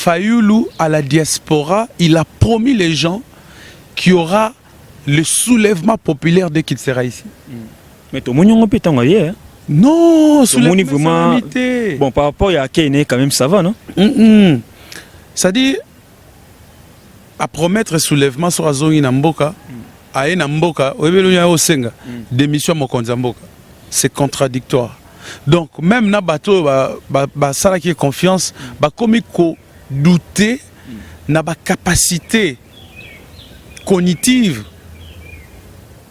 Fayoulou à la diaspora, il a promis les gens qu'il y aura le soulèvement populaire dès qu'il sera ici. Mais tout le monde peut en aller. Non, soulèvement vraiment. Bon, par rapport à Kenya, quand même, ça va, non? C'est-à-dire, à promettre soulèvement sur Azongi Namboka, à Namboka, démission Mokonzamboka. C'est contradictoire. Donc, même na bateau, ça qui est confiance, comme il faut douter, na capacité cognitive,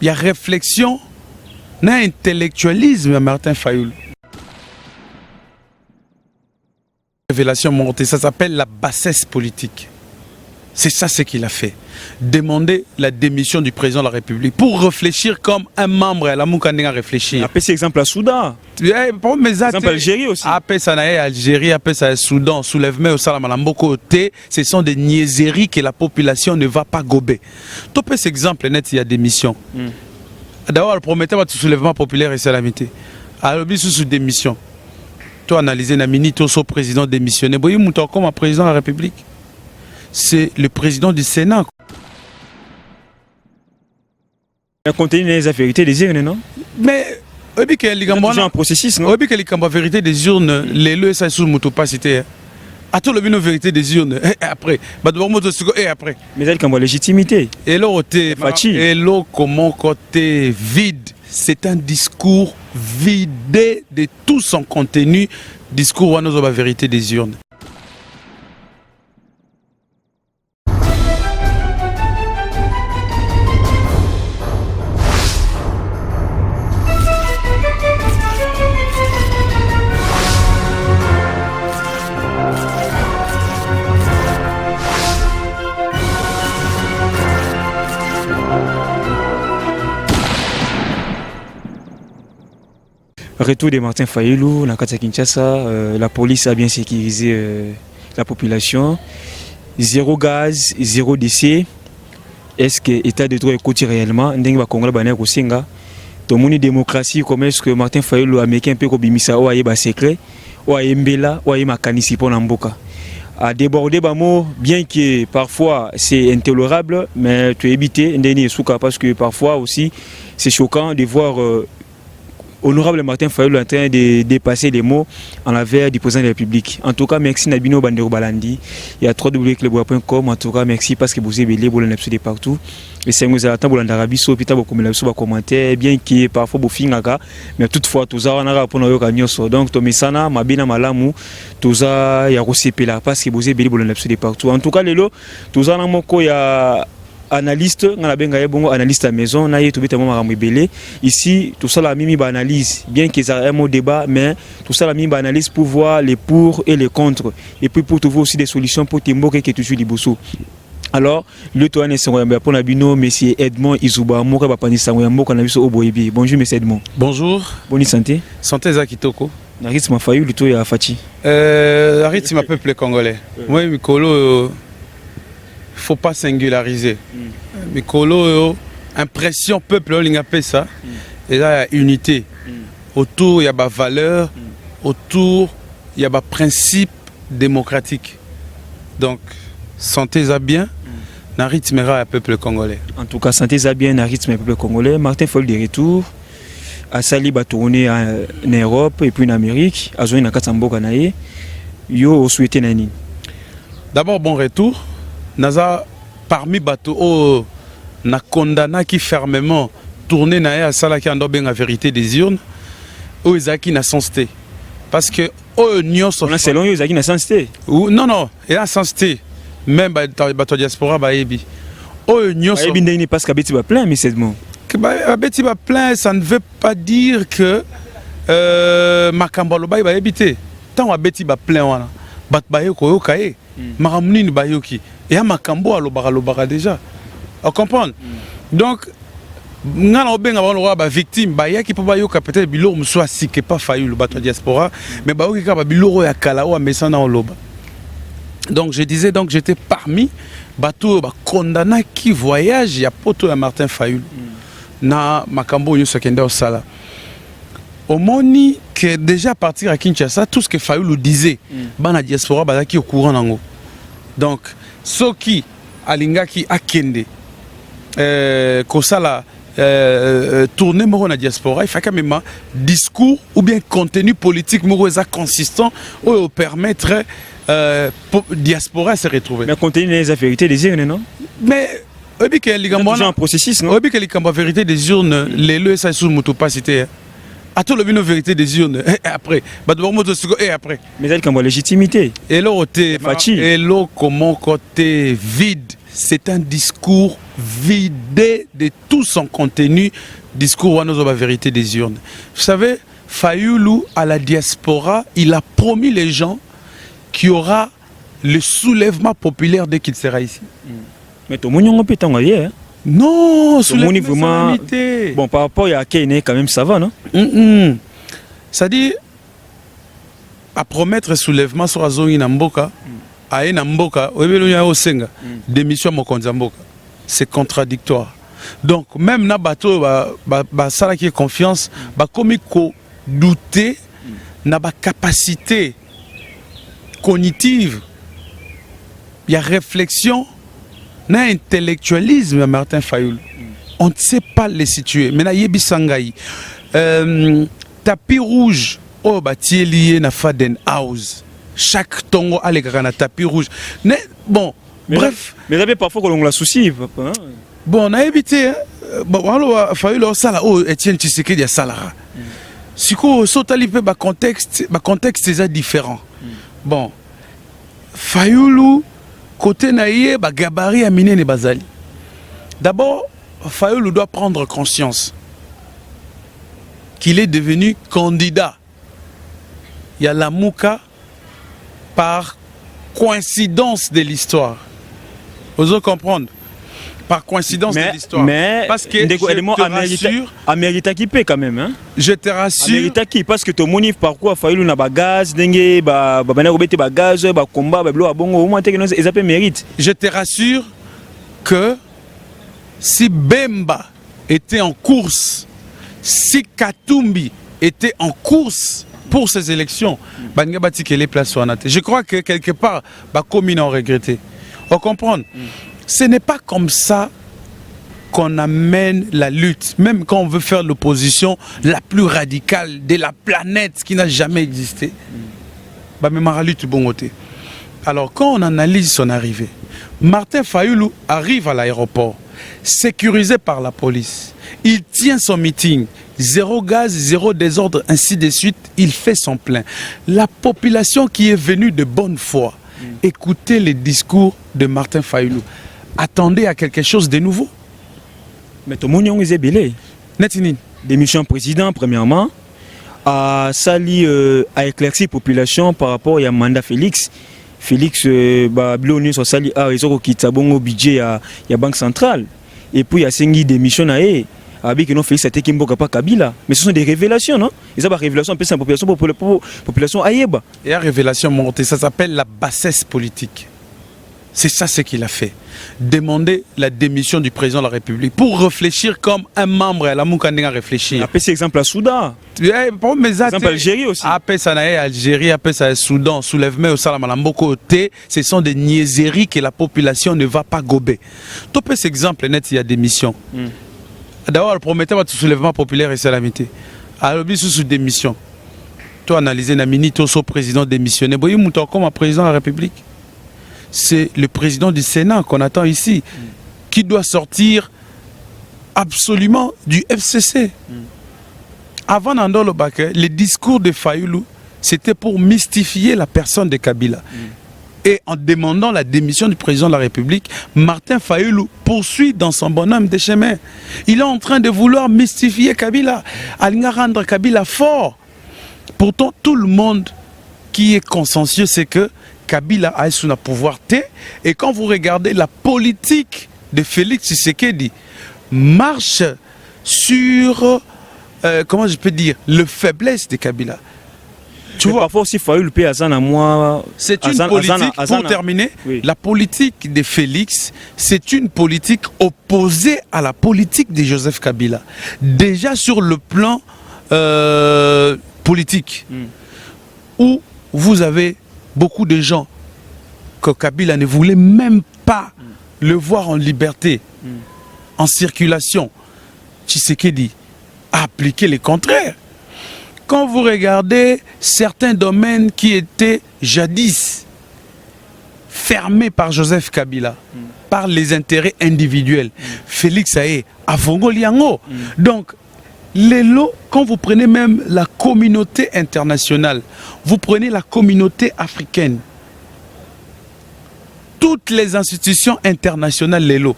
il y a réflexion, na intellectualisme, Martin Fayoulou. Révélation montée, ça s'appelle la bassesse politique. C'est ça ce qu'il a fait. Demander la démission du président de la République pour réfléchir comme un membre à la Moukandinga réfléchir. Après, c'est exemple à Soudan. Exemple Algérie aussi. Après, ça n'a Algérie, après, ça Soudan. Soulèvement au Salamamboko côté, ce sont des niaiseries que la population ne va pas gober. Tout cet exemple net, il y a démission. D'abord, le prometteur va soulèvement populaire et salamité. Alors, il sous démission. Toi, analyser Namini, toi, son président démissionné. Vous voyez, comme un président de la République. C'est le président du Sénat. Il a contenu les vérités des urnes, non? Mais, il y a un processus, non? Il y a la vérité des urnes, les lois, ça sous l'opacité. À tout le monde, la vérité des urnes, et après. Et après. Mais elle a une légitimité. Et là, comment côté vide, c'est un discours vidé de tout son contenu, discours où on a la vérité des urnes. Retour de Martin Fayoulou, la Kinshasa, la police a bien sécurisé la population. Zéro gaz, zéro décès. Est-ce que l'État de droit est côté réellement? Ndenge ba Congo ba ko singa. To moni démocratie comme est-ce que Martin Fayoulou américain peu ko bimisa o aye ba secret, o aye mbela, o aye makanisi pona mboka. À déborder bamo, bien que parfois c'est intolérable, mais tu éviter ndeni souka parce que parfois aussi c'est choquant de voir honorable Martin Fayoulou en train de dépasser les mots en la vers du président de la République. En tout cas, merci Nabino Bandero Balandi. Il y a www.clubbois.com. En tout cas, merci parce que vous avez belé de partout. Et c'est nous attendons pour l'Arabie Saoudite, pour comme commentaire, bien qu'il parfois vous fingaga, mais toutefois tous ça on a pour nous gagner so. Donc Tomisana, Mabina Malamu, tous ça il y a aussi là parce que vous avez belé de partout. En tout cas, les lots, tous ça il y a analyste, on a bien analyste à la maison, on a tout belé. Ici, tout ça la mimi analyse, bien qu'il y ait un mot débat, mais tout ça la mimi analyse pour voir les pour et les contre, et puis pour trouver aussi des solutions pour Timboke qui est toujours liboso. Alors, le toit n'est pas pour l'abino, monsieur Edmond Izuba, Moka Bapani Samoyambo, qu'on a vu sur Oboyebi. Bonjour, monsieur Edmond. Bonjour. Bonne santé. Santé Zakitoko. Narit m'a failli le toit à Fati. Narit m'a peuple congolais. Moi, Mikolo. Faut pas singulariser. Mikolo, impression peuple, on a fait ça. Et là, il y a unité. Autour, il y a des valeurs. Autour, il y a des principes démocratiques. Donc, santé à bien, n'a rythme à peuple congolais. En tout cas, santé à bien, n'a rythme à peuple congolais. Martin Fayoulou de retour. À Sali, va tourner en Europe et puis en Amérique. À Zoé, na Katamboka nae. Yo, souhaité nani. D'abord, bon retour. Naza parmi bateau na condamné qui fermement tourné na à sala qui ando bien la vérité des urnes o Isaki na sensité parce que o nyonso on a selon Isaki na sensité non et la sensité même bateau diaspora ba ebi o nyonso ebi ndeni parce que beti ba plein mais c'est bon que ba beti ba plein ça ne veut pas dire que makambalo ba ebité tant wa beti ba plein wana bat ba yo ko kae maramuni ni ba yoki et à Makambo à l'obara déjà. On comprend. Donc, nous avons des victimes. Il y a qui peut peut-être bilor soit si que pas failli le bateau diaspora, mais il y a bilor ya kalao mais ça dans loba. Donc je disais donc j'étais parmi bateau condamné qui voyage ya poto ya Martin Fayoulou na Makambo yo sekenda au sala. Au moni que déjà à partir à Kinshasa tout ce que Fayoulou disait, bana diaspora qui au courant nango. Donc, soki alingaki akende kosala tourner moko na diaspora, il faut quand même discours ou bien contenu politique moko consistant ou permettre diaspora se retrouver. Mais contenu des vérités des urnes, non? Mais obi que ligambona un processus, non? Obi que ligamba vérité des urnes, les le ça sous moto pas cité. À tout le bino vérité des urnes et après bah de moto et après. Mais elle comme légitimité. Et l'autre comment côté vide, c'est un discours vidé de tout son contenu, discours wanozo ba vérité des urnes. Vous savez, Fayulu à la diaspora, il a promis les gens qu'il y aura le soulèvement populaire dès qu'il sera ici. Mais tout le monde peut t'en aller. Non, soulèvement vraiment. Bon, par rapport à Kenya, quand même, ça va, non? C'est-à-dire, à promettre soulèvement sur Azongi Namboka, à Namboka, démission Mokonzamboka. C'est contradictoire. Donc, même na bateau, ça qui est confiance, comme il douter, na capacité cognitive, il y a réflexion, il y a intellectualisme à Martin Fayulu. On ne sait pas les situer. Maintenant, Yebi Sangaï, tapis rouge, oh, bâti lié na Faden House. Chaque tongo a les grands tapis rouge. Bon, mais bref. Mais vous avez parfois qu'on l'a souci. Hein? Bon, on a évité. Bon, alors, Fayulu, ça là, oh, Etienne Tshisekedi a ça là. Si vous sautez le contexte, c'est différent. Bon, Fayulu, côté naïe, gabarit à miner les bazali. D'abord, Fayulu doit prendre conscience qu'il est devenu candidat. Il y a la Mouka par coïncidence de l'histoire. Vous allez comprendre. Par coïncidence de l'histoire. Mais parce que je te rassure, Amérita qui paie quand même. Hein? Je te rassure. Amérita qui, parce que ton monif parcours Fayulu n'a pas gaz, dengue, gaz, combat, au moins ils appellent mérite. Je te rassure que si Bemba était en course, si Katumbi était en course pour ces élections, je crois que quelque part, les communes ont regretté. On comprend. Ce n'est pas comme ça qu'on amène la lutte, même quand on veut faire l'opposition la plus radicale de la planète qui n'a jamais existé. Alors quand on analyse son arrivée, Martin Fayulu arrive à l'aéroport, sécurisé par la police. Il tient son meeting, zéro gaz, zéro désordre, ainsi de suite, il fait son plein. La population qui est venue de bonne foi, écoutez les discours de Martin Fayulu. Attendez à quelque chose de nouveau. Mais tout le monde est belé. Démission président, premièrement, a sali à éclaircir la population par rapport à mandat Félix. Félix, Blonus a sali à réseau qui a bon budget à la Banque centrale. Et puis il y a 5 démissions à avec non Félix a été Kimboka pas Kabila. Mais ce sont des révélations, non? Ils ont des révélations un peu pour la population Aïeba. Et la révélation montée, ça s'appelle la bassesse politique. C'est ça ce qu'il a fait. Demander la démission du président de la République pour réfléchir comme un membre à la Moukandinga réfléchir. Après, c'est exemple à Soudan. Exemple Algérie aussi. Après ça, Algérie, après ça, Soudan, soulèvement au Salamalamboko, ce sont des niaiseries que la population ne va pas gober. Tout cet exemple net, il y a démission. D'abord, le prometteur va soulèvement populaire et salamité. Alors, il sous démission. Toi, analyser Namini, toi, au président démissionné. Vous voyez, comme un président de la République. C'est le président du Sénat qu'on attend ici, qui doit sortir absolument du FCC. Avant Nandolo Baké, le discours de Fayulu, c'était pour mystifier la personne de Kabila. Et en demandant la démission du président de la République, Martin Fayulu poursuit dans son bonhomme de chemin. Il est en train de vouloir mystifier Kabila, à rendre Kabila fort. Pourtant, tout le monde qui est consensueux, c'est que Kabila a sous le pouvoir T. Et quand vous regardez la politique de Félix Tshisekedi, marche sur, comment je peux dire, le faiblesse de Kabila. Tu vois, parfois aussi, Fayulu paye à moi. C'est une politique, pour terminer, oui. La politique de Félix, c'est une politique opposée à la politique de Joseph Kabila. Déjà sur le plan politique, où vous avez beaucoup de gens que Kabila ne voulait même pas le voir en liberté, en circulation. Tshisekedi a appliqué le contraire. Quand vous regardez certains domaines qui étaient jadis fermés par Joseph Kabila, par les intérêts individuels, Félix Aye a Fongoliango. Donc, les lots, quand vous prenez même la communauté internationale, vous prenez la communauté africaine, toutes les institutions internationales, les lots,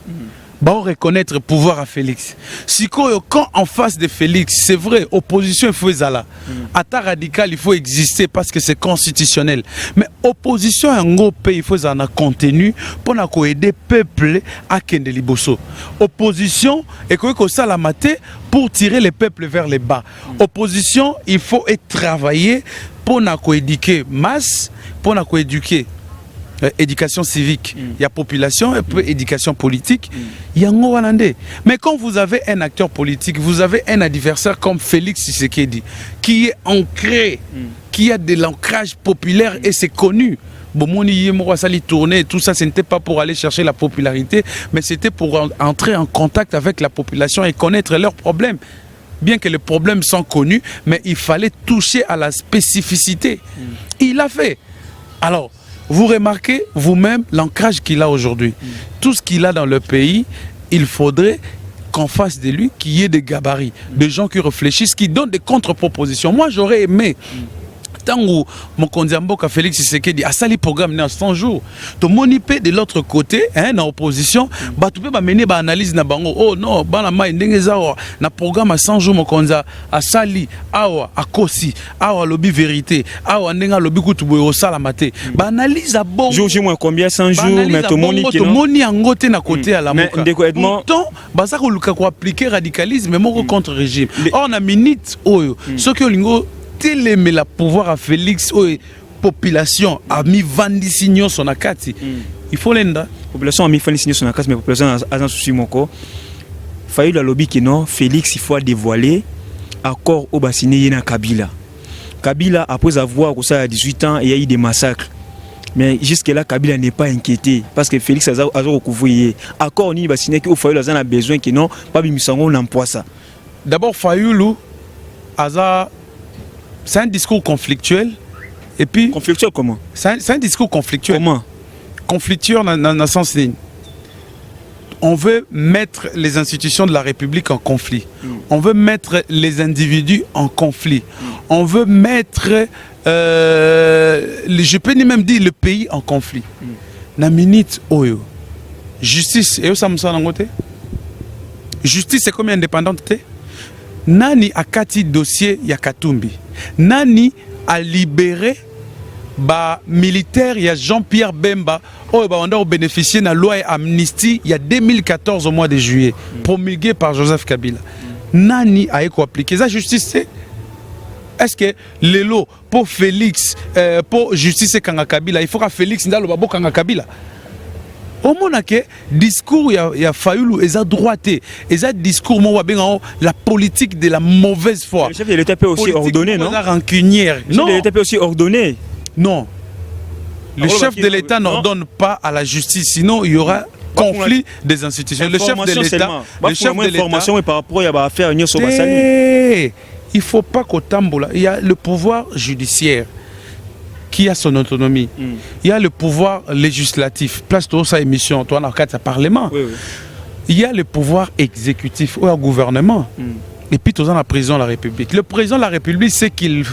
on reconnaître le pouvoir à Félix. Si quand en face de Félix, c'est vrai, opposition il faut zala. Attaque radicale il faut exister parce que c'est constitutionnel. Mais opposition en gros pays il faut en contenu pour aider le peuple à kende liboso. Opposition et que ça la maté pour tirer le peuple vers le bas. Opposition il faut travailler pour éduquer masse, pour éduquer éducation civique, il y a population et puis éducation politique, il y a un mais quand vous avez un acteur politique, vous avez un adversaire comme Félix Tshisekedi, qui est ancré, qui a de l'ancrage populaire et c'est connu. Tourner, tout ça, ce n'était pas pour aller chercher la popularité, mais c'était pour entrer en contact avec la population et connaître leurs problèmes. Bien que les problèmes sont connus, mais il fallait toucher à la spécificité. Il l'a fait. Alors, vous remarquez vous-même l'ancrage qu'il a aujourd'hui. Tout ce qu'il a dans le pays, il faudrait qu'en face de lui, qu'il y ait des gabarits, des gens qui réfléchissent, qui donnent des contre-propositions. Moi, j'aurais aimé, tant que mon Kondiamboka Félix Tshisekedi a sali programme dans 100 jours, tout le monde de l'autre côté, dans l'opposition, tu peux mener une analyse na bango. Oh non, na programme à 100 jours, mon Kondia a sali, awa, a kosi, awa lobby vérité, awa nenga lobby kutuboyo salamate. Analyse à bon. Jour moins combien 100 jours, mais tout le monde qui tout le monde en côté na côté à la moka. Pourtant, ça ko appliquer radicalisme mais mon contre régime. Or na minute oyo, ce que lingo mais la pouvoir à Félix population a mis Vandisigno son akati. Il faut l'enda. Population a mis Vandisigno son akati, mais population a un souci moko. Failli la lobby qui non, Félix il faut dévoiler accord au bassiné na Kabila. Kabila après avoir ça à 18 ans, il y a eu des massacres. Mais jusque là Kabila n'est pas inquiété parce que Félix a recouvert accord ni bassiné qui au Fayoulou a besoin qui non pas bimisango n'emploi ça. D'abord Fayoulou a c'est un discours conflictuel. Et puis, conflictuel comment? C'est un discours conflictuel. Comment? Conflictuel dans le sens ligne. On veut mettre les institutions de la République en conflit. On veut mettre les individus en conflit. On veut mettre, je peux même dire, le pays en conflit. Na minute oyo. Justice, et ça me semble en côté. Justice, c'est combien indépendante? Nani a kati dossier ya Katumbi. Nani a libéré ba militaire ya Jean-Pierre Bemba on a bénéficié de la loi amnistie il y a 2014 au mois de juillet promulguée par Joseph Kabila. Nani a appliqué ça justice. Est-ce que les lots pour Félix pour justice Kanga Kabila il faut que Félix ndalo babo Kanga Kabila. Au moins que discours il y a Fayoulou et ça droité et ça discours la politique de la mauvaise foi. Le chef de l'État peut aussi ordonner non? Rancunière. Le chef de l'État peut aussi ordonner. Non. Le chef de l'État n'ordonne pas à la justice sinon il y aura conflit des institutions. Le chef de l'État information par rapport à affaire il faut pas qu'au Tamboula il y a le pouvoir judiciaire qui a son autonomie. Il y a le pouvoir législatif, place de sa émission, toi, dans le cadre de Parlement. Il y a le pouvoir exécutif, ou un gouvernement. Et puis, dans la président de la République. Le président de la République, c'est qu'il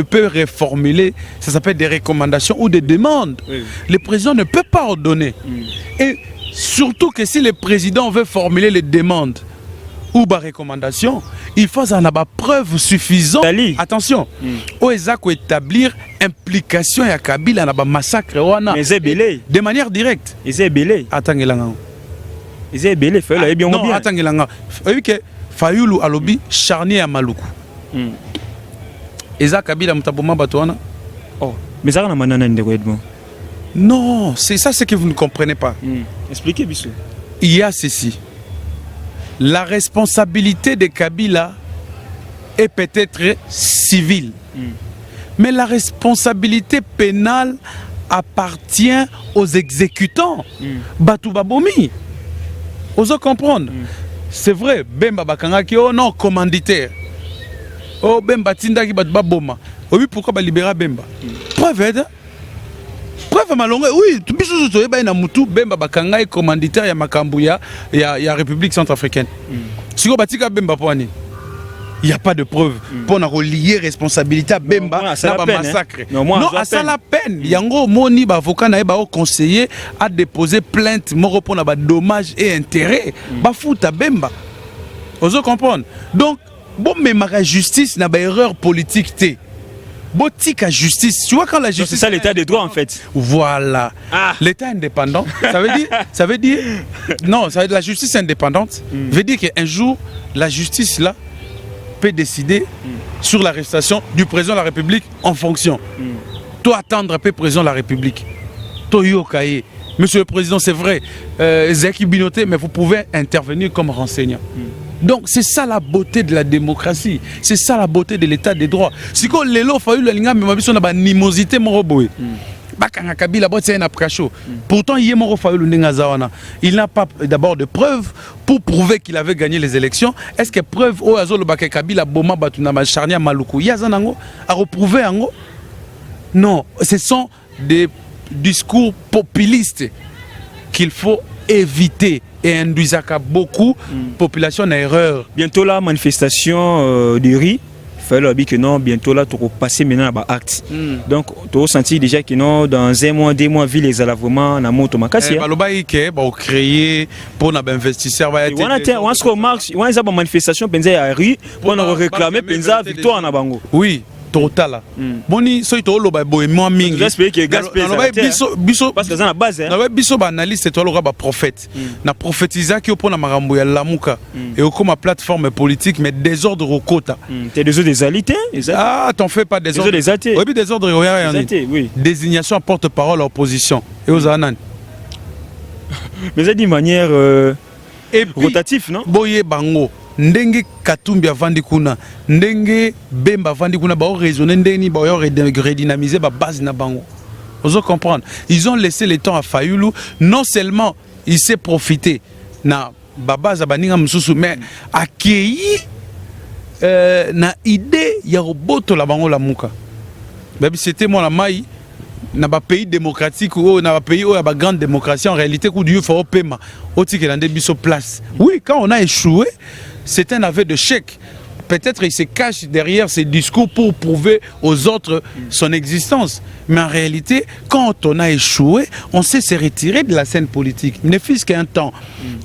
peut reformuler, ça s'appelle des recommandations ou des demandes. Le président ne peut pas ordonner. Et surtout que si le président veut formuler les demandes ou des recommandations, il faut en avoir preuve suffisante. Attention, il faut établir implication à Kabila dans le massacre de manière directe. Attends, Fayoulou alobi charnier à Maluku. Eza Kabila mutaboma batouana. Oh, mais ça na manana ndeko Edmond. Non, c'est ça ce que vous ne comprenez pas. Expliquez Bissou. Il y a ceci. La responsabilité de Kabila est peut-être civile. Mais la responsabilité pénale appartient aux exécutants. Batou Babomi. Oso comprendre. C'est vrai, Bemba Bakangaki, oh non, commanditaire. Oh Bemba Tindaki Baboma. Oui, pourquoi ba libérer Bemba? Preuve, preuve malongue. Oui, tout biso so eba na mutu Bemba Bakangai commanditaire ya makambu ya République centrafricaine. Siko batika Bemba poani. Il n'y a pas de preuve pour relier responsabilité à Bemba dans le massacre. Non, à ça la peine. Yango moni avocat na ba conseiller a déposé plainte moro pour na dommages et intérêts. Ba fout à Bemba. Vous comprendre. Donc bon mais ma justice n'a pas erreur politique té. Botique à justice. Tu vois quand la justice. C'est ça l'état des droits en fait. Voilà. L'état indépendant. Ça veut dire non, ça veut dire la justice indépendante. Veut dire qu'un jour la justice là peut décider sur l'arrestation du président de la République en fonction. Toi attendre un peu président de la République. Toi yokaye. Monsieur le président, c'est vrai, Zeki Binoté, mais vous pouvez intervenir comme renseignant. Donc c'est ça la beauté de la démocratie, c'est ça la beauté de l'état des droits. Si quand l'élo failli le linga mais on a une animosité moroboé. Pourtant il n'a pas d'abord de preuves pour prouver qu'il avait gagné les élections. Est-ce que preuve au azolo baka Kabila boma batuna macharnia maluku yazanango a reprouvé ango? Non, ce sont des discours populistes qu'il faut éviter et induisent beaucoup population en erreur. Bientôt la manifestation du riz. Fait que non, bientôt là, tu vas passer maintenant à l'acte. Donc, tu as senti déjà que non, dans 1 mois, 2 mois, ville les alavements, na moto makasi. Bah créer pour na investisseur va être. On a ce marche, on a une manifestation penza à rue pour réclamer penza victoire na bango. Oui. Total. Boni so ito lo ba bohemia mingi. J'espère que gaspé biso parce que ça na base hein. Na biso ba analyste to lo ba prophète. Na prophétisa ki opona marambo ya lamuka et comme plateforme politique mais désordre au quota. T'es désordre des alités. Ah, t'en fais pas désordre. Des athées. Oui, désordre oui. Désignation porte-parole à l'opposition et aux anan. Mais ça d'une manière rotative, non? Boye bango. Ndenge Katumbi avandi kuna, ndenge Bemba avandi kuna, ba raisonner ndeni ba redynamiser ba base na bango. Vous comprendre. Ils ont laissé le temps à Fayulu. Non seulement il s'est profité na ba base baninga mususu mais accueilli na idée ya roboto la bango la muka. Babi c'était moi la maille. Dans un pays démocratique ou dans un pays où il y a une grande démocratie, en réalité, coup du faut paiement. Au-dessus qu'il y a des place. Oui, quand on a échoué, c'est un aveu de chèque. Peut-être qu'il se cache derrière ces discours pour prouver aux autres son existence. Mais en réalité, quand on a échoué, on sait se retirer de la scène politique. Ne fût-ce qu'un temps.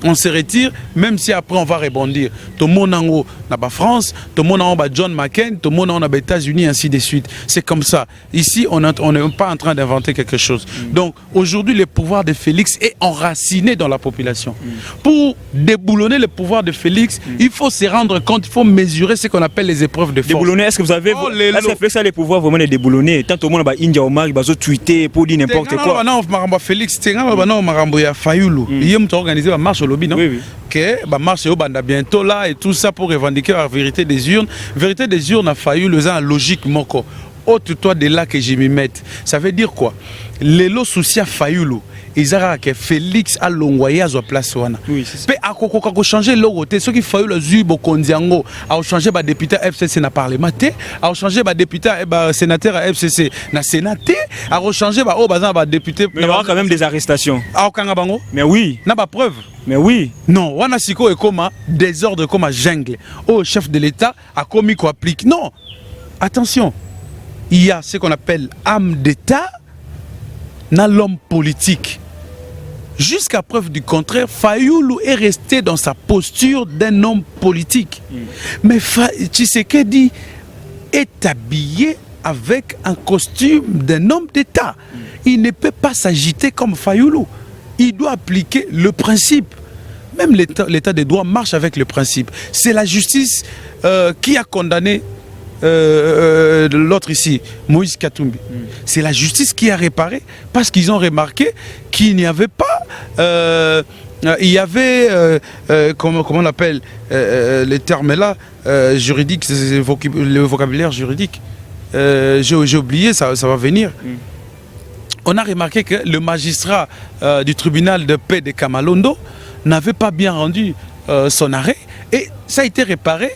On se retire, même si après on va rebondir. Tout le monde en la France, tout le monde en John McCain, tout le monde en les États-Unis, ainsi de suite. C'est comme ça. Ici, on n'est pas en train d'inventer quelque chose. Donc, aujourd'hui, le pouvoir de Félix est enraciné dans la population. Pour déboulonner le pouvoir de Félix, il faut se rendre compte, il faut mesurer ce qu'on appelle les épreuves de force. Déboulonner, est-ce que vous avez est-ce que Félix a le pouvoir vraiment de déboulonner? Tant au monde va India Omar, il va tweeter pour dire n'importe quoi. Non, Maramba Félix, c'est un Maramba ya Fayulu. Il a organisé une marche au lobby, non? Oui. Que bah marche au banda bientôt là et tout ça pour revendiquer la vérité des urnes. Vérité des urnes a Fayulu, c'est logique moko. Autre toi de là que je m'y mette. Ça veut dire quoi? Les lots soucis à Fayulu. Ils ont que Félix a l'envoyé à sa place. Oui, c'est ça. Mais à quoi changer le côté, ce qui fait le Zubo Kondiango, a changé le député FCC na parlement, a changé le député sénateur à FCC na sénaté, a changé le député. Mais il y aura quand même des arrestations. Mais oui. N'a pas preuve. Mais oui. Non, wana siko est comme désordre comme un jungle. Oh, chef de l'État a commis quoi applique. Non. Attention. Il y a ce qu'on appelle âme d'État dans l'homme politique. Jusqu'à preuve du contraire, Fayulu est resté dans sa posture d'un homme politique. Mais Tshisekedi est habillé avec un costume d'un homme d'État. Il ne peut pas s'agiter comme Fayulu. Il doit appliquer le principe. Même l'état des droits marche avec le principe. C'est la justice qui a condamné l'autre ici, Moïse Katumbi. C'est la justice qui a réparé parce qu'ils ont remarqué qu'il n'y avait pas il y avait comment on appelle les termes là juridiques, le vocabulaire juridique, j'ai oublié, ça va venir. on a remarqué que le magistrat du tribunal de paix de Kamalondo n'avait pas bien rendu son arrêt et ça a été réparé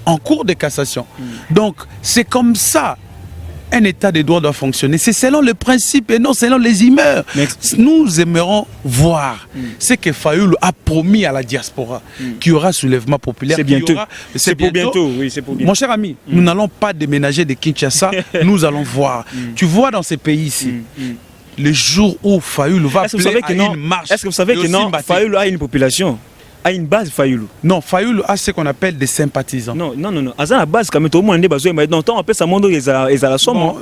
en cours de cassation. Donc c'est comme ça un état de droit doit fonctionner. C'est selon le principe et non selon les humeurs. Nous aimerons voir ce que Fayoulou a promis à la diaspora, qu'il y aura soulèvement populaire. C'est bientôt. C'est pour bientôt. Oui, c'est pour bientôt. Mon cher ami, nous n'allons pas déménager de Kinshasa, nous allons voir. Tu vois dans ces pays ici, le jour où Fayoulou va appeler à une marche. Est-ce que vous savez que non, Fayoulou a une population, a une base Fayoulou? Non, Fayoulou a ce qu'on appelle des sympathisants. Non. À la base, quand même, tout le monde est basé. Non, on appelle ça monde ils à la somme. Bon,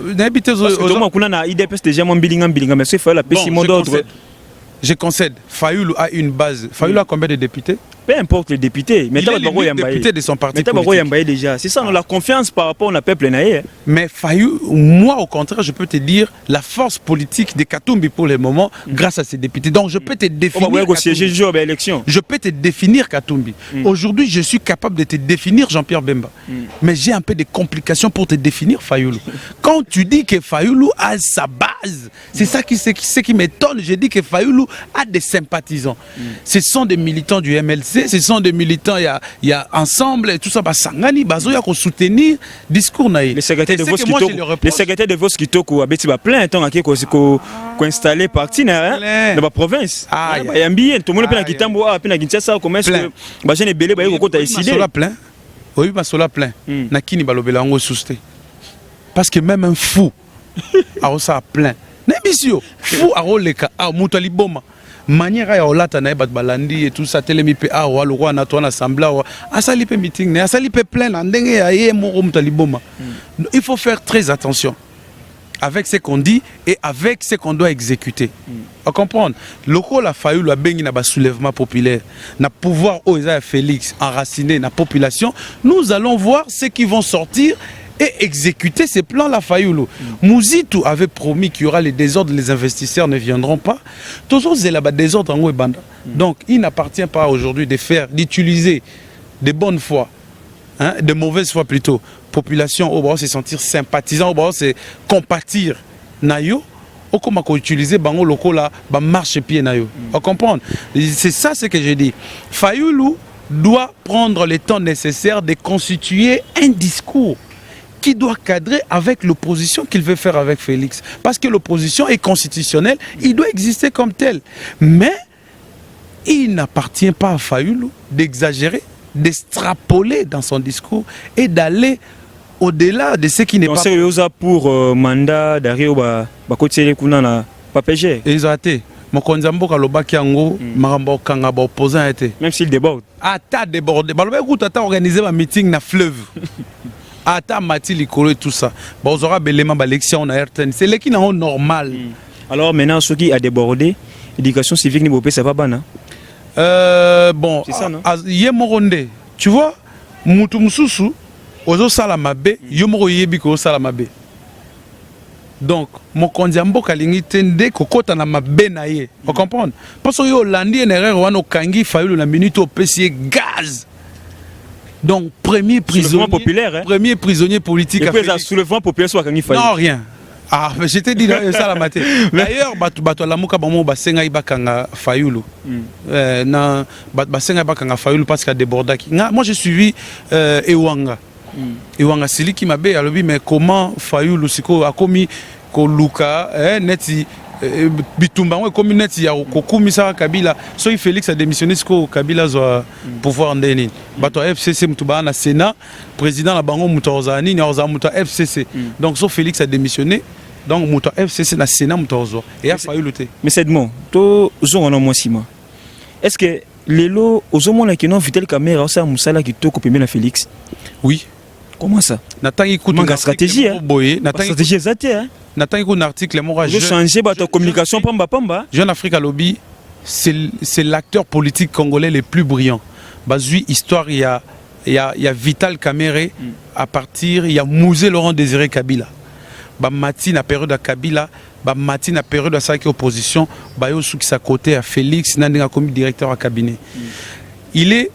je concède. Fayoulou a une base. Fayoulou a combien de députés? Peu importe les députés. Mais il est le député de son parti politique. Déjà. C'est ça, la confiance par rapport au peuple. Mais Fayoulou, moi au contraire, je peux te dire la force politique de Katumbi pour le moment, grâce à ses députés. Donc je peux te définir. Je peux te définir Katumbi. Aujourd'hui, je suis capable de te définir Jean-Pierre Bemba. Mais j'ai un peu de complications pour te définir Fayoulou. Quand tu dis que Fayoulou a sa base, c'est ça qui m'étonne. Je dis que Fayoulou a des sympathisants. Ce sont des militants du MLC. Ce sont des militants, il y a ensemble et tout ça, Sangani, Bazo, il y a soutenir discours naïf. Les secrétaires de Vos Kitoko, Abeti va plein de temps qu'on installé parti dans la province. Il y a un billet, tout le monde peut quitter à Kinshasa, comment est-ce que j'ai des bélés, il y a décidé. Plein. Oui, ma sola plein. Nakini balobela ngo souste. Parce que même un fou a ça plein. N'embisio, fou a roleka a mutali boma. Manière ya olata na bat balandi et tout ça telemipe a wa le roi na toi assemblée asali pe meeting ne asali pe plein na ndenge ya ye mo mutaliboma. Il faut faire très attention avec ce qu'on dit et avec ce qu'on doit exécuter. On comprend. Loko la faillu la bengi na ba soulèvement populaire na pouvoir Oeza Félix enraciné na population, nous allons voir ceux qui vont sortir et exécuter ces plans la Fayoulou. Mouzitou avait promis qu'il y aura les désordres, les investisseurs ne viendront pas. Tous ces là-bas désordres en banda. Donc il n'appartient pas aujourd'hui d'utiliser de bonne foi, de mauvaise foi plutôt. Population au bas se sentir sympathisant, au bas se compatir nayo. Au comment utiliser bango loko là, ba marche pied nayo. On comprend. C'est ça ce que j'ai dit. Fayoulou doit prendre le temps nécessaire de constituer un discours qui doit cadrer avec l'opposition qu'il veut faire avec Félix. Parce que l'opposition est constitutionnelle, il doit exister comme tel. Mais il n'appartient pas à Fayoulou d'exagérer, d'extrapoler dans son discours et d'aller au-delà de ce qui n'est pas... C'est pour mandat d'arriver au côté de PPG. Exactement. Mokonzambo kalobaki yango marambo kanga ba opposant été. Même s'il déborde. Ata débordé. Baloba écoute ata organiser un meeting na fleuve. Ata mati likolo et tout ça. Ba ozora belema ba élection na RTN. C'est l'équipe normal. Alors maintenant ce qui a débordé, éducation civique ni bopé ça va bana. Bon, c'est ça non. Yé moronde. Tu vois, mutu mususu ozo sala mabe, yo moko yebi ko sala mabe. Donc, mon kondiambo kalingi tende kokota na mabe na ye. Vous comprenez? Parce que yo landi en erreur wano kangi Fayoulou la minute au PC gaz. Donc, premier prisonnier populaire, premier prisonnier politique. Et puis ça soulèvement populaire soit kangi Fayoulou. Non, rien. Ah, mais j'étais dit ça la matin. D'ailleurs, bato la muka bamo basenga ibakanga Fayoulou. Na basenga ibakanga Fayoulou parce qu'il a débordé. Moi j'ai suivi Ewanga. Ewanga Sili qui m'a bé alobi mais comment Fayoulou siko a commis ko luka neti bitumba on comme neti ya kokumisa Kabila so Félix a démissionné siko Kabila zo pouvoir ndeni bato FCC mutuba na Sénat président la bango mutozani ni oza muta FCC donc so Félix a démissionné donc muta FCC na Sénat mutozo et a Fayoulou té mais c'est bon to zo on a moins 6 mois est-ce que lelo ozomona ki non Vital Kamerhe ça musala ki to kopemela Félix oui. Comment ça? Natangi écoute la stratégie stratégie exacte Natangi écoute un article moi je changer ta communication pamba Jeune Afrique à lobby c'est l'acteur politique congolais le plus brillant. Bazui histoire il y a Vital Kamerhe à partir il y a Mouzé Laurent Désiré Kabila. Ba Mati na période à Kabila, ba Mati na période à sa opposition, ba yo sous sa côté à Félix Nandinga comme directeur à cabinet. Il est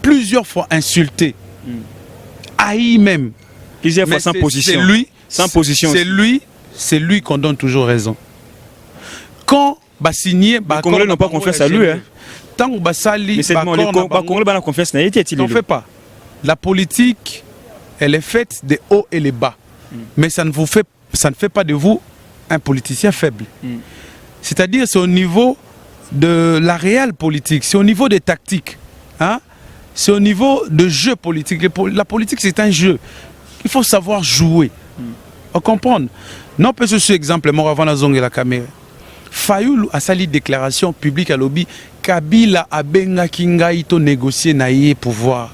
plusieurs fois insulté. Haï même. Plusieurs fois sans position. C'est lui, sans position. C'est lui qu'on donne toujours raison. quand bah signé les Congolais n'ont pas confiance à lui, hein. Tant que basali mais c'est bon, les Congolais n'ont pas confiance à lui. T'en fais pas. La politique, elle est faite des hauts et les bas. Mais ça ne fait pas de vous un politicien faible. C'est-à-dire, c'est au niveau de la réelle politique, c'est au niveau des tactiques, hein? C'est au niveau de jeu politique. La politique, c'est un jeu. Il faut savoir jouer. On comprend. Non, parce que ce exemple, moi, avant la zone de la caméra. Fayoulou a sali déclaration publique à lobby. Kabila a benga kingaito négocier na yé pouvoir.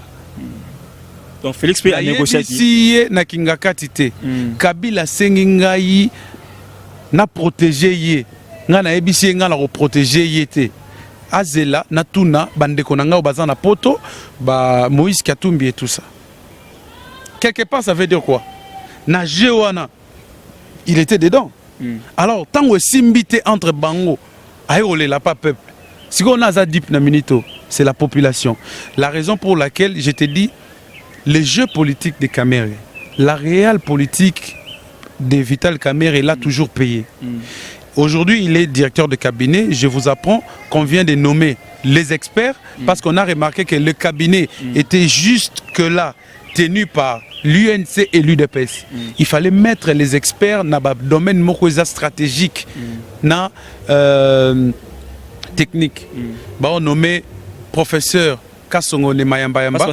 Donc Félix peut négocier. Si na kingaka tite. Kabila sengingai na protéger yé. Nga na ebisi nga na protéger yé te. Azela na tuna bandeko na nga obaza na poto ba Moïse Katumbi et tout ça. Quelque part ça veut dire quoi? Na Jewana il était dedans. Alors tant que simbité entre bango aérolé la pas peuple. Si on a zadip na minito, c'est la population. La raison pour laquelle je te dis les jeux politiques des Camérés, la réelle politique de Vital Kamerhe l'a toujours payé. Aujourd'hui, il est directeur de cabinet. Je vous apprends qu'on vient de nommer les experts parce qu'on a remarqué que le cabinet était juste que là, tenu par l'UNC et l'UDPS. Il fallait mettre les experts dans le domaine stratégique, dans technique. On nommé professeur Kassongo de Mayamba Yamba.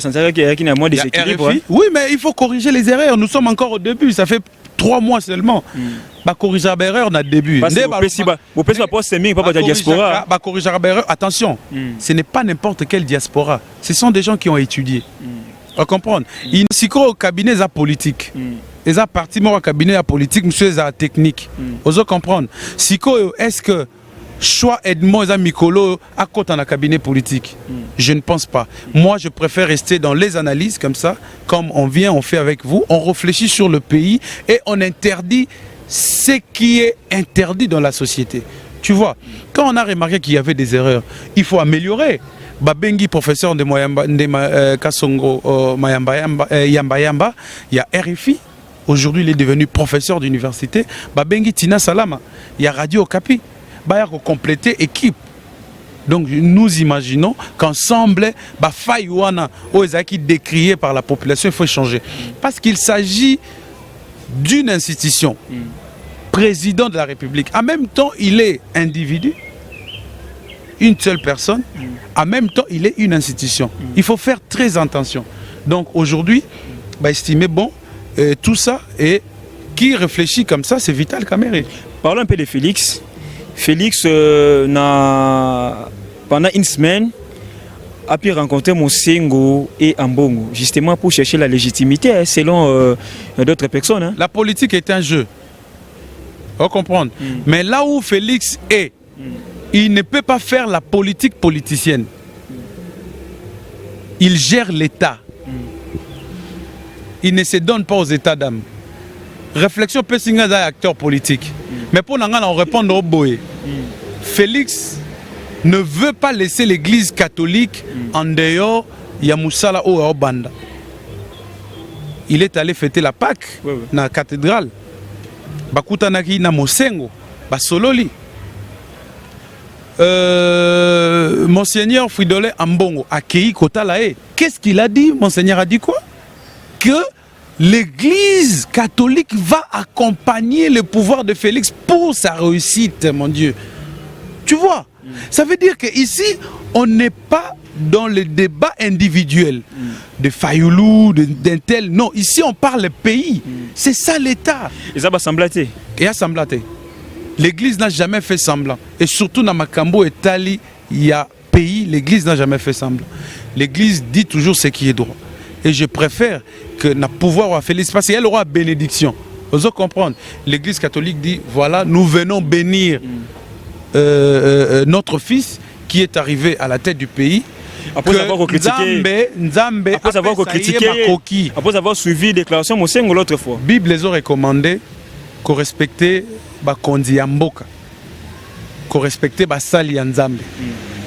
Oui, mais il faut corriger les erreurs. Nous sommes encore au début. Ça fait 3 mois seulement. Corriger les erreurs dans le début. Attention, ce n'est pas n'importe quelle diaspora. Ce sont des gens qui ont étudié. On comprend. Il y a un cabinet politique. Il y a un parti au cabinet politique, monsieur, c'est technique. Vous comprenez. Est-ce que choix Edmond et Mikolo à côté dans le cabinet politique? Je ne pense pas. Moi, je préfère rester dans les analyses comme ça, comme on vient, on fait avec vous, on réfléchit sur le pays et on interdit ce qui est interdit dans la société. Tu vois, quand on a remarqué qu'il y avait des erreurs, il faut améliorer. Babengi, professeur de Kassongo Yamba Yamba, il y a RFI. Aujourd'hui, il est devenu professeur d'université. Babengi Tina Salama, il y a Radio Okapi. Il faut compléter l'équipe. Donc nous imaginons qu'ensemble, Fayouana, qui est décrié par la population, il faut changer. Parce qu'il s'agit d'une institution, président de la République. En même temps, il est individu, une seule personne. En même temps, il est une institution. Il faut faire très attention. Donc aujourd'hui, estimer bon, tout ça, et qui réfléchit comme ça, c'est Vital Kamerhe. Parlons un peu de Félix. Félix, pendant une semaine, a pu rencontrer Mosengo et Ambongo, justement pour chercher la légitimité, selon d'autres personnes. Hein. La politique est un jeu. On comprend. Mais là où Félix est, il ne peut pas faire la politique politicienne. Il gère l'État. Il ne se donne pas aux états d'âme. Réflexion peut signer un acteur politique. Mais pour nous répondre au boé, Félix ne veut pas laisser l'église catholique en dehors Yamoussala ou Obanda. Il est allé fêter la Pâque dans la cathédrale. Bakutanaki na Mosengo, Basololi. Monseigneur Fridolin Ambongo a accueilli Kotalae. Qu'est-ce qu'il a dit? Monseigneur a dit quoi? Que l'église catholique va accompagner le pouvoir de Félix pour sa réussite, mon Dieu. Tu vois? Ça veut dire qu'ici, on n'est pas dans le débat individuel de Fayoulou, d'un tel. Non, ici, on parle pays. C'est ça l'État. Et ça va semblater. Et ça semblater. L'église n'a jamais fait semblant. Et surtout dans Makambo et Tali, il y a pays, l'église n'a jamais fait semblant. L'église dit toujours ce qui est droit. Et je préfère que le pouvoir à Félix, parce qu'elle aura bénédiction. Vous allez comprendre. L'église catholique dit, voilà, nous venons bénir notre fils qui est arrivé à la tête du pays. Après avoir critiqué, après avoir suivi la déclaration Mosengo l'autre fois. La Bible les a recommandé qu'on respecte Bakondi Yamboka, qu'on respecte Basali Nzambe.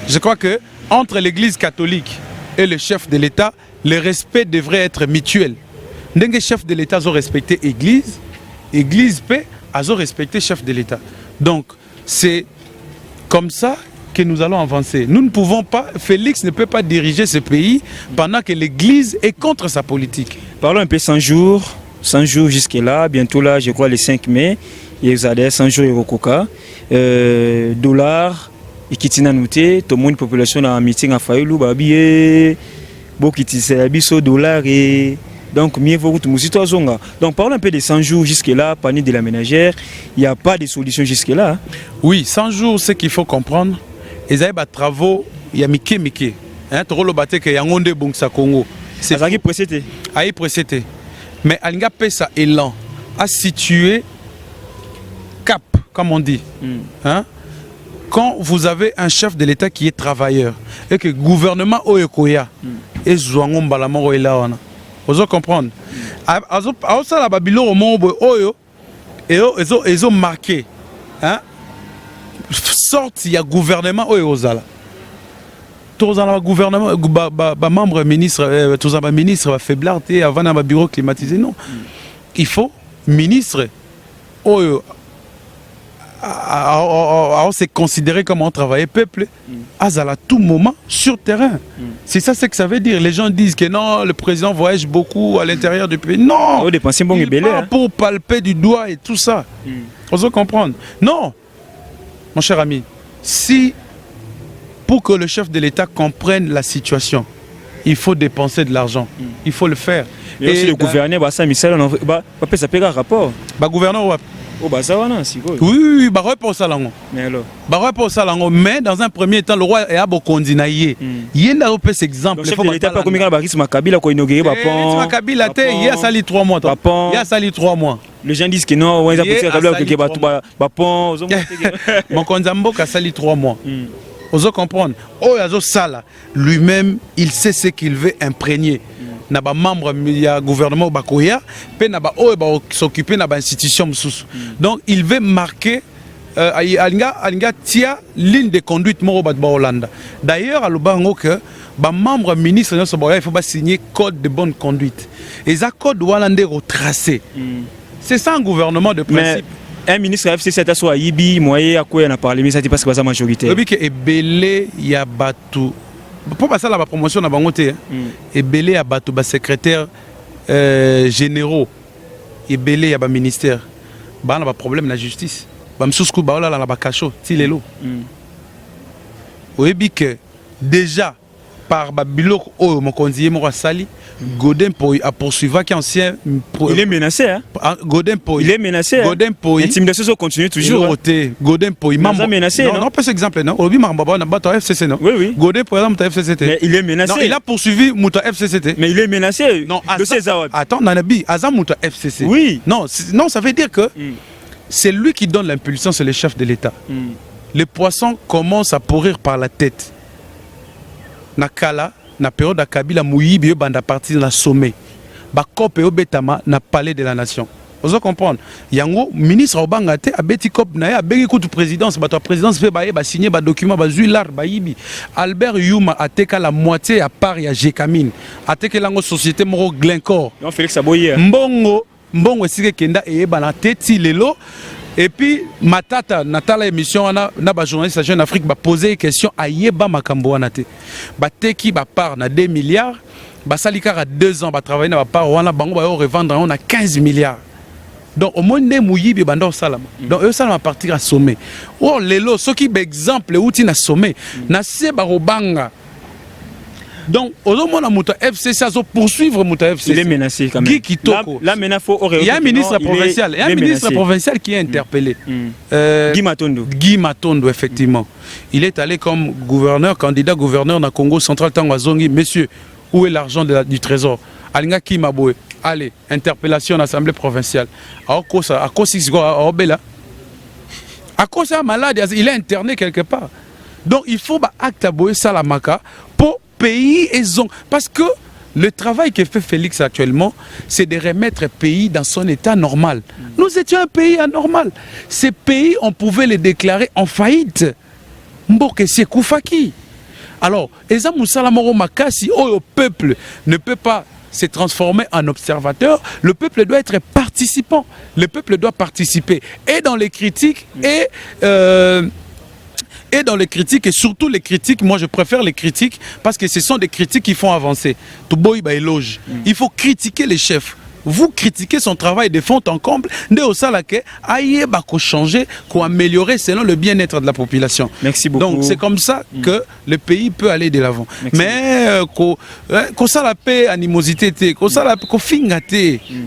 Je crois que entre l'église catholique et le chef de l'État, le respect devrait être mutuel. Les chefs de l'État ont respecté l'église, l'église peut a respecté le chef de l'État. Donc c'est comme ça que nous allons avancer. Nous ne pouvons pas, Félix ne peut pas diriger ce pays pendant que l'Église est contre sa politique. Parlons un peu 100 jours jusque-là, bientôt là, je crois le 5 mai, il y a 100 jours Eurococa, dollar, ikitina nouté, tout le monde population a un meeting à Fayoulou, babi, bokitise, biso dollar et donc mieux vaut tout le. Donc parlons un peu de 100 jours jusque-là, panier de la ménagère, il n'y a pas de solution jusque-là. Oui, 100 jours, ce qu'il faut comprendre. Il y a des travaux, il y a Mickey. Il y a des Yangonde Bongsa Congo. C'est ça qui est précédé. Mais il a ça élan à situer cap, comme on dit. Hein? Quand vous avez un chef de l'État qui est travailleur et que le gouvernement Oyekoya et Zouangon Balamoro est là, vous allez comprendre. Ça la Babylone au monde Oyo et ils ont marqué. Hein? Sorte il y a gouvernement Oyozala. Tous les gouvernement membre ministre tous les ministres faiblard avant un bureau climatisé non. Il faut ministre Oyo à se considérer comme un travailleur peuple à tout moment sur terrain. C'est ça ce que ça veut dire. Les gens disent que non, le président voyage beaucoup à l'intérieur du pays. Non, il part pour palper du doigt et tout ça. On doit comprendre. Non, mon cher ami, si pour que le chef de l'État comprenne la situation, il faut dépenser de l'argent. Il faut le faire. Et aussi le gouverneur, ça paye un rapport. Le gouverneur, oui, mais dans un premier temps, le roi est à Bokondinaïe. Il y a un peu d'exemple. Le chef de l'État pas comme Makabila qui a inauguré Makabila, il y a sali 3 mois. Il y a sali 3 mois. Les gens disent que non, on a mon Konzambo a sali 3 mois. Vous comprenez? Oyazo Sala, lui-même, il sait ce qu'il veut imprégner. Naba membre du gouvernement Bakoya, pe naba s'occuper naba institution msusu. Donc il veut marquer alinga tia ligne de conduite moro ba Hollande. D'ailleurs à Lubango que ba membre ministre il faut signer code de bonne conduite. Et ça code Hollande retracé. C'est ça un gouvernement de principe. Mais un ministre FCC a soit Ibi moyen à quoi on a parlé mais ça dit pas que sa majorité. Le que ebele ya batu pour passer la promotion na bangote et belé à bateau bas secrétaire généraux et belé à bas ministère bah on a pas problème la justice bah m'souskou bah là la bakacho tilelo oui que déjà par Babylok oh mon conseiller mon sali Godin Poy a poursuivi qui ancien il est menacé hein Godin Poy il est menacé Godin Poy l'intimidation continue toujours Godin Poy maman menacé non pas exemple non obi marbaba na bato FCC non oui Godin Poy dans FCCT mais il est menacé non il a poursuivi muta FCCT mais il est menacé non de ses awad attends nanabi azam muta FCC oui non ça veut dire que c'est lui qui donne l'impulsion c'est le chef de l'État les poissons commencent à pourrir par la tête nakala na période de Kabila Mouyibi banda parti dans la sommet ba cop et obetama na palais de la nation vous comprendre yango ministre obangate abeti cop na ya begi kutu présidence ba présidence fait ba signer ba document ba zuilar ba yibi Albert Yuma ateka la moitié à part ya Jekamine ateka lango société moro Glencore non Félix Aboye mbongo esike kenda e bana teti lelo. Et puis, Matata, Natala émission, na ba journaliste à Jeune Afrique, ba poser une question à Yeba Makambo Anate. Ba teki ba part na 2 milliards, ba salika à 2 ans, ba travailler na ba part, wana bango ba revendre, on a 15 milliards. Donc, au moins, ne mouyi bi bando salama. Donc, eux salama partir à sommet. Oh, lelo, ce qui exemple, outi na sommet, na se ba robanga. Donc, au moins, Mouta FCC, ça poursuivre Mouta FCC. Il est menacé quand même. Là, il y a un ministre provincial. Il y a un ministre provincial qui est interpellé. Guy Matondo, effectivement. Il est allé comme gouverneur, candidat gouverneur dans le Congo central Tangwazongi. Monsieur, où est l'argent du trésor? Alinga Kimaboué. Allez, interpellation à l'Assemblée provinciale. À cause de malade, il est interné quelque part. Donc, il faut acte à Boé Salamaka pour pays et zone. Parce que le travail que fait Félix actuellement, c'est de remettre le pays dans son état normal. Nous étions un pays anormal. Ces pays, on pouvait les déclarer en faillite. Mboke Koufaki. Alors, Eza Moussala Moro Makasi, le peuple ne peut pas se transformer en observateur. Le peuple doit être participant. Le peuple doit participer et dans les critiques et dans les critiques, et surtout les critiques, moi je préfère les critiques parce que ce sont des critiques qui font avancer. Touboy ba éloge. Il faut critiquer les chefs. Vous critiquez son travail de fond en comble, de au salake, aïe bah qu'on changer, qu'on améliorer selon le bien-être de la population. Merci beaucoup. Donc c'est comme ça que le pays peut aller de l'avant. Mais qu'on ça la paix, animosité, qu'on ça la qu'on fingate,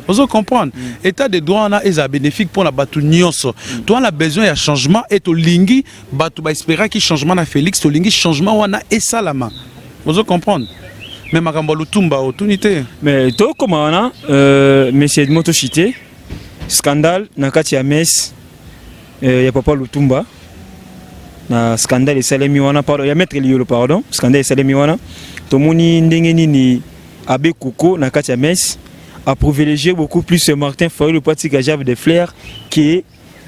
vous comprendre. État de droit on a est bénéfique pour la batu nyonso. Toi on a besoin de changement et to lingi batu ba espérer qui changement na Félix, to lingi changement on a et salama. Vous comprendre. Mais makambo lutumba otunité. Mais to comment on a monsieur Edmond Tochité scandale na kati ya mes ya papa Lutumba na scandale esalemi wana pardon ya maître Liolo pardon scandale esalemi wana tomoni ndenge nini Abe Koko na kati ya mes a privilégié beaucoup plus Martin Fayulu parti Gajave de Flair que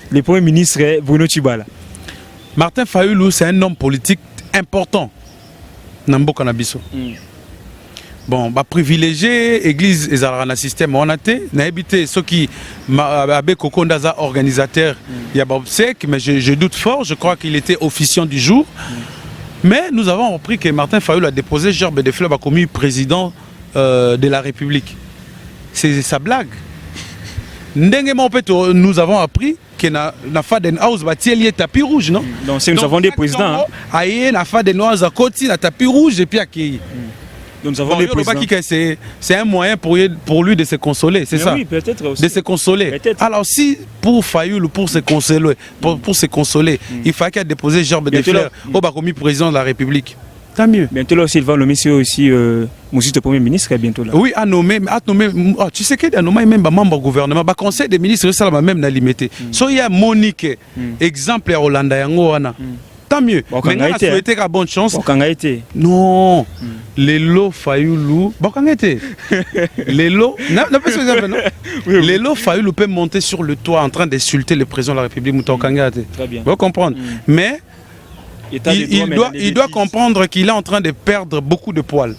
le premier ministre Bruno Tshibala. Martin Fayulu c'est un homme politique important na mboka na biso. Bon, bah privilégié église et un système on a été n'habité ceux qui Abe Koko Ndaza organisateur il y a Babsek mais je doute fort, je crois qu'il était officiant du jour. Mais nous avons appris que Martin Fayulu a déposé Gerbe de Fleur comme président de la République. C'est sa blague. Nous avons appris que na Faden House bâti tapis rouge non. Donc nous avons des présidents. Aïe na Faden House à côté na tapis rouge et puis accueilli. Donc nous avons des présidents. C'est un moyen pour lui de se consoler, c'est ça. Oui, peut-être aussi. De se consoler. Alors si pour Fayulu, pour se consoler, pour se consoler, il fallait qu'il ait déposé Gerbe de Fleur au Bakomi président de la République. Tant mieux. Bientôt là aussi, il va nommer aussi le Premier ministre bientôt là. Oui, à nommer, tu sais qu'il a nommé même un membre du gouvernement, le conseil des ministres, ça va même limité. So il y a Monique, exemple à Hollanda Yangoana. Tant mieux. Mais on a souhaité la bonne chance. Non. Lelo Fayulu. Lelo. Lelo Fayulu peut monter sur le toit en train d'insulter le président de la République. Très bien. Vous comprendre. Mais il doit comprendre qu'il est en train de perdre beaucoup de poils.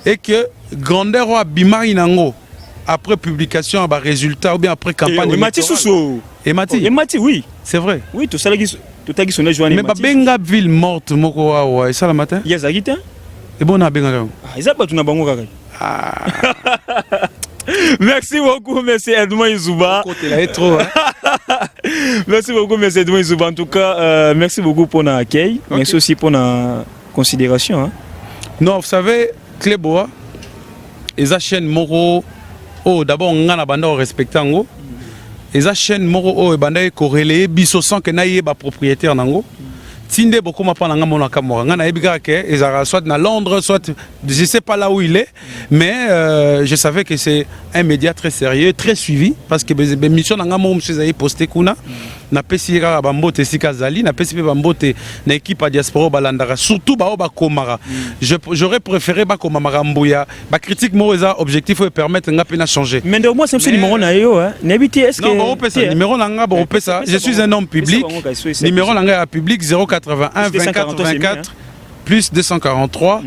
Et que grandeur à Bimari Nango, après publication, résultat ou bien après campagne. Et Mati Sousso. Et Mati, oui. C'est vrai. Oui, tout ça, tout ça qui sont les mais Benga ville morte, moko wa, et ça le matin. Il y a Zagita. Et bon, on a Benga. Ah, ils ont pas tout na bango kaka. Merci beaucoup, monsieur Edmond Izouba. Merci beaucoup, monsieur Edmond Izouba. En tout cas, merci beaucoup pour l'accueil. Okay. Merci aussi pour la considération. Hein. Non, vous savez, Cléboa, les chaînes Moro, oh, d'abord, on a la bande respectant. Les chaînes Moro, oh, et bande corrélé, biso sans que n'aille pas propriétaire nango. Tinde beaucoup m'appelle en amont en Camora. On a ébiga que ils soit à Londres, soit je sais pas là où il est, mais je savais que c'est un média très sérieux, très suivi, parce que les missions en amont monsieur Zaï posté kuna, na pesira bambote sikazali, na pesira bambote na équipe à diaspora balandara, surtout ba komara. J'aurais préféré ba komara mbouya, ba critique moza objectif pour permettre ngapena changer. Mais de moi c'est ce numéro na yo hein. N'habitez est-ce que non ba numéro nanga ba opesa, je suis un homme public. Numéro nanga public 081 24 24 plus 243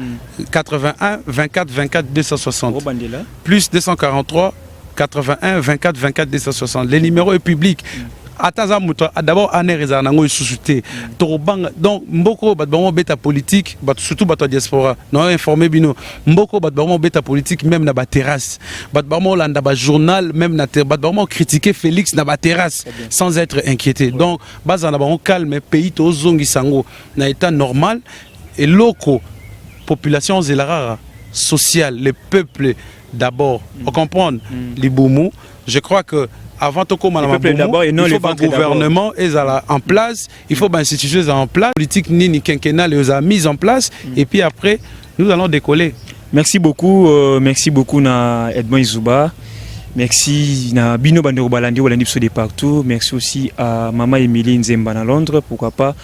81 24 24 260 plus 243 81 24 24 260. Le numéro est public. D'abord, donc, beaucoup de bêta politique, surtout de diaspora, non informé bino, beaucoup de bêta politique, même na terrasse, de journal, même na critiquer Félix na terrasse, sans être inquiété. Donc, on calme, pays to zongi sango, na état normal, et locaux, population zélarara, sociale, les peuples d'abord, on comprend, les boumous, je crois que avant tout comme il faut un gouvernement en place, il faut une institution en place, politique ni quinquennale mise en place, et puis après nous allons décoller. Merci beaucoup na Edmond Izouba. Merci na Bino Bandero Balandi Walandi de partout. Merci aussi à Maman Emilie Nzemba à Londres, pourquoi pas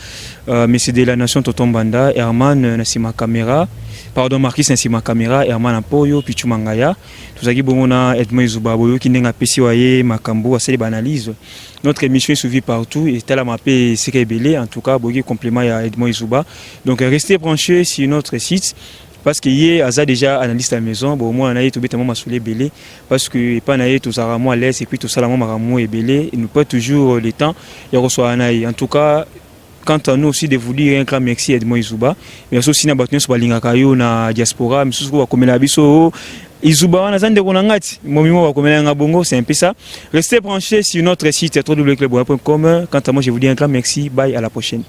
Monsieur de la Nation Toton Banda, Herman Nassima Caméra. Pardon, Marquis Nassima Caméra, Herman Apoyo, Pichu Mangaya. Tout ça qui est Edmond Izouba, qui n'est pas PCOAE, Makambo, assez d'analyse. Notre émission est suivie partout et tel à m'appeler Sekebele. En tout cas, beaucoup compliment à Edmond Izouba. Donc, restez branchés sur notre site. Parce que hier, Aza déjà analyste à la maison, bon, moi, on a été tout bêtement masoulé belé. Parce que, pas naïe, tout ça, à l'aise, et puis tout ça, la maman, et belé. Il nous peut toujours le temps, et reçoit un aïe. En tout cas, quant à nous aussi de vous dire un grand merci à Edmond Izuba. Merci aussi à Batounes Balinga Kayo na diaspora, mais surtout à Komela Biso. Izuba on a zande konangati, momimo wa Komela Ngabongo, c'est un peu ça. Restez branchés sur notre site www.club.com. Quant à moi, je vous dis un grand merci. Bye, à la prochaine.